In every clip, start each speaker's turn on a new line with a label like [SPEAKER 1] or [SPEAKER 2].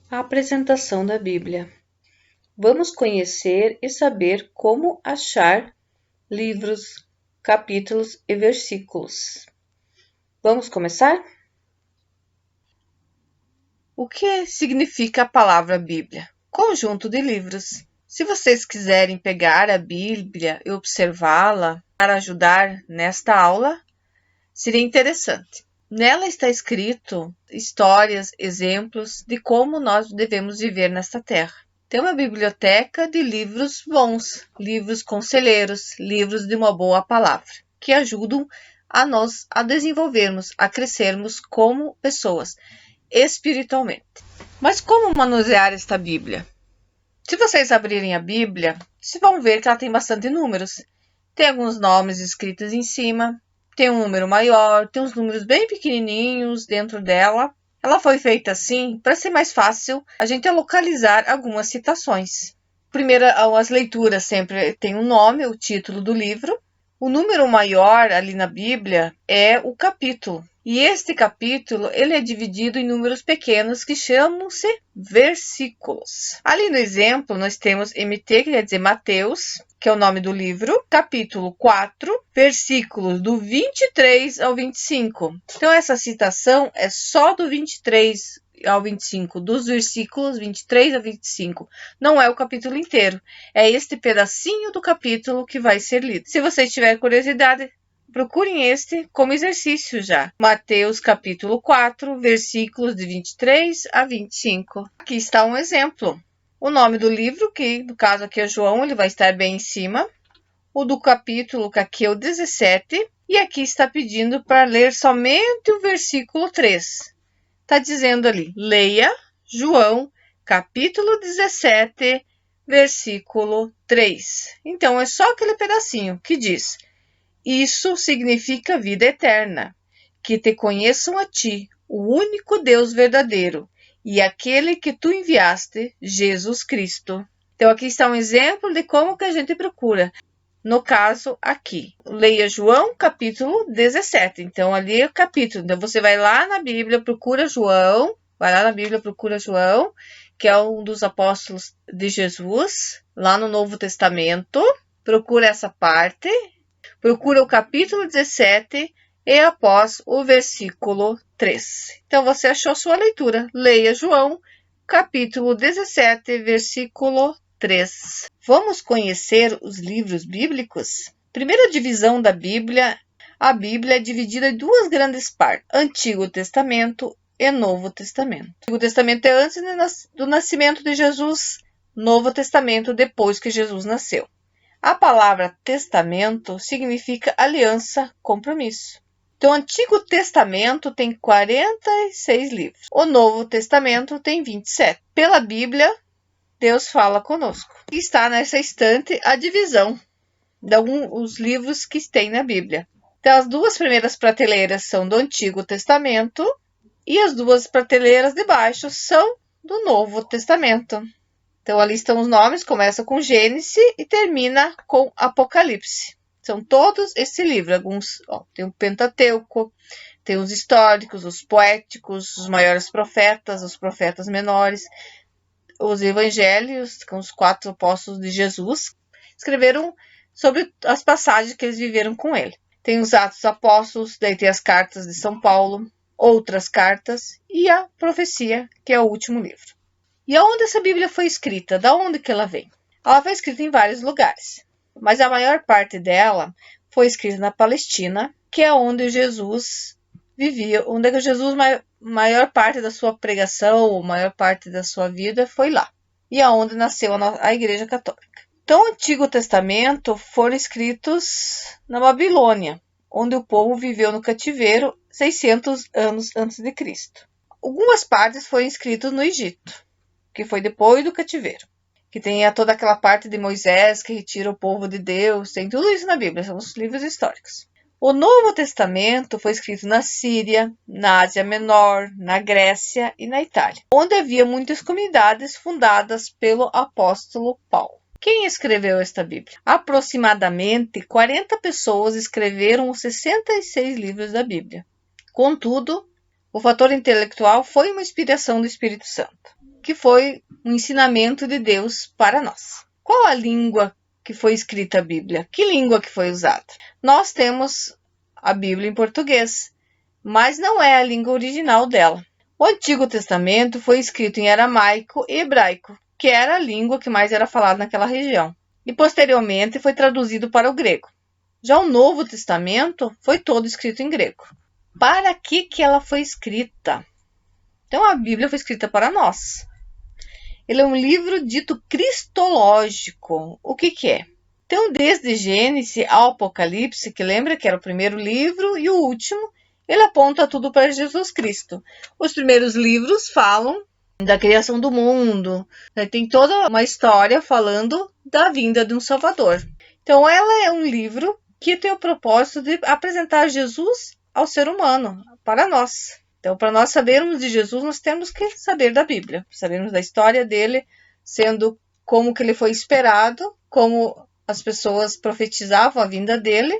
[SPEAKER 1] A apresentação da Bíblia. Vamos conhecer e saber como achar livros, capítulos e versículos. Vamos começar? O que significa a palavra Bíblia? Conjunto de livros. Se vocês quiserem pegar a Bíblia e observá-la para ajudar nesta aula, seria interessante. Nela está escrito histórias, exemplos de como nós devemos viver nesta terra. Tem uma biblioteca de livros bons, livros conselheiros, livros de uma boa palavra, que ajudam a nós a desenvolvermos, a crescermos como pessoas, espiritualmente. Mas como manusear esta Bíblia? Se vocês abrirem a Bíblia, vocês vão ver que ela tem bastante números. Tem alguns nomes escritos em cima, tem um número maior, tem uns números bem pequenininhos dentro dela. Ela foi feita assim para ser mais fácil a gente localizar algumas citações. Primeiro, as leituras sempre tem um nome, o título do livro. O número maior ali na Bíblia é o capítulo. E este capítulo ele é dividido em números pequenos que chamam-se versículos. Ali no exemplo nós temos MT, que quer dizer Mateus, que é o nome do livro, capítulo 4, versículos do 23 ao 25. Então essa citação é só do 23 ao 25, dos versículos 23 a 25. Não é o capítulo inteiro, é este pedacinho do capítulo que vai ser lido. Se vocês tiverem curiosidade, procurem este como exercício já. Mateus capítulo 4, versículos de 23 a 25. Aqui está um exemplo. O nome do livro, que no caso aqui é João, ele vai estar bem em cima. O do capítulo, que aqui é o 17. E aqui está pedindo para ler somente o versículo 3. Está dizendo ali, leia João capítulo 17, versículo 3. Então é só aquele pedacinho que diz: isso significa vida eterna, que te conheçam a ti, o único Deus verdadeiro, e aquele que tu enviaste, Jesus Cristo. Então aqui está um exemplo de como que a gente procura. No caso aqui, leia João capítulo 17. Então ali é o capítulo. Então você vai lá na Bíblia, procura João, que é um dos apóstolos de Jesus, lá no Novo Testamento. Procura essa parte. Procura o capítulo 17 e após o versículo 3. Então, você achou sua leitura. Leia João, capítulo 17, versículo 3. Vamos conhecer os livros bíblicos? Primeira divisão da Bíblia. A Bíblia é dividida em duas grandes partes: Antigo Testamento e Novo Testamento. O Antigo Testamento é antes do nascimento de Jesus, Novo Testamento depois que Jesus nasceu. A palavra testamento significa aliança, compromisso. Então, o Antigo Testamento tem 46 livros. O Novo Testamento tem 27. Pela Bíblia, Deus fala conosco. E está nessa estante a divisão de alguns livros que tem na Bíblia. Então, as duas primeiras prateleiras são do Antigo Testamento e as duas prateleiras de baixo são do Novo Testamento. Então, ali estão os nomes, começa com Gênesis e termina com Apocalipse. São todos esse livro. Alguns, tem o Pentateuco, tem os históricos, os poéticos, os maiores profetas, os profetas menores, os evangelhos, com os 4 apóstolos de Jesus, escreveram sobre as passagens que eles viveram com ele. Tem os Atos dos Apóstolos, daí tem as cartas de São Paulo, outras cartas e a profecia, que é o último livro. E aonde essa Bíblia foi escrita? Da onde que ela vem? Ela foi escrita em vários lugares, mas a maior parte dela foi escrita na Palestina, que é onde Jesus vivia, onde Jesus, maior parte da sua pregação, maior parte da sua vida foi lá. E aonde nasceu a Igreja Católica. Então, o Antigo Testamento foram escritos na Babilônia, onde o povo viveu no cativeiro 600 anos antes de Cristo. Algumas partes foram escritas no Egito, que foi depois do cativeiro, que tem toda aquela parte de Moisés que retira o povo de Deus, tem tudo isso na Bíblia, são os livros históricos. O Novo Testamento foi escrito na Síria, na Ásia Menor, na Grécia e na Itália, onde havia muitas comunidades fundadas pelo apóstolo Paulo. Quem escreveu esta Bíblia? Aproximadamente 40 pessoas escreveram os 66 livros da Bíblia. Contudo, o fator intelectual foi uma inspiração do Espírito Santo. que foi um ensinamento de Deus para nós. Qual a língua que foi escrita a Bíblia? Que língua que foi usada? Nós temos a Bíblia em português, mas não é a língua original dela. O Antigo Testamento foi escrito em aramaico e hebraico, que era a língua que mais era falada naquela região, e posteriormente foi traduzido para o grego. Já o Novo Testamento foi todo escrito em grego. Para que ela foi escrita? Então a Bíblia foi escrita para nós. Ele é um livro dito cristológico. O que é? Então, desde Gênesis ao Apocalipse, que lembra que era o primeiro livro e o último, ele aponta tudo para Jesus Cristo. Os primeiros livros falam da criação do mundo, tem toda uma história falando da vinda de um Salvador. Então, ela é um livro que tem o propósito de apresentar Jesus ao ser humano, para nós. Então, para nós sabermos de Jesus, nós temos que saber da Bíblia, sabermos da história dele, sendo como que ele foi esperado, como as pessoas profetizavam a vinda dele,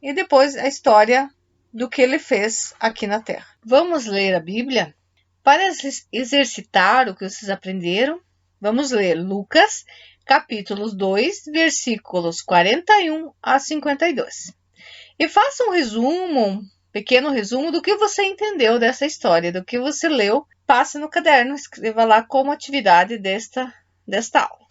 [SPEAKER 1] e depois a história do que ele fez aqui na Terra. Vamos ler a Bíblia? Para exercitar o que vocês aprenderam, vamos ler Lucas, capítulos 2, versículos 41 a 52. E faça um resumo, pequeno resumo do que você entendeu dessa história, do que você leu, passe no caderno, escreva lá como atividade desta aula.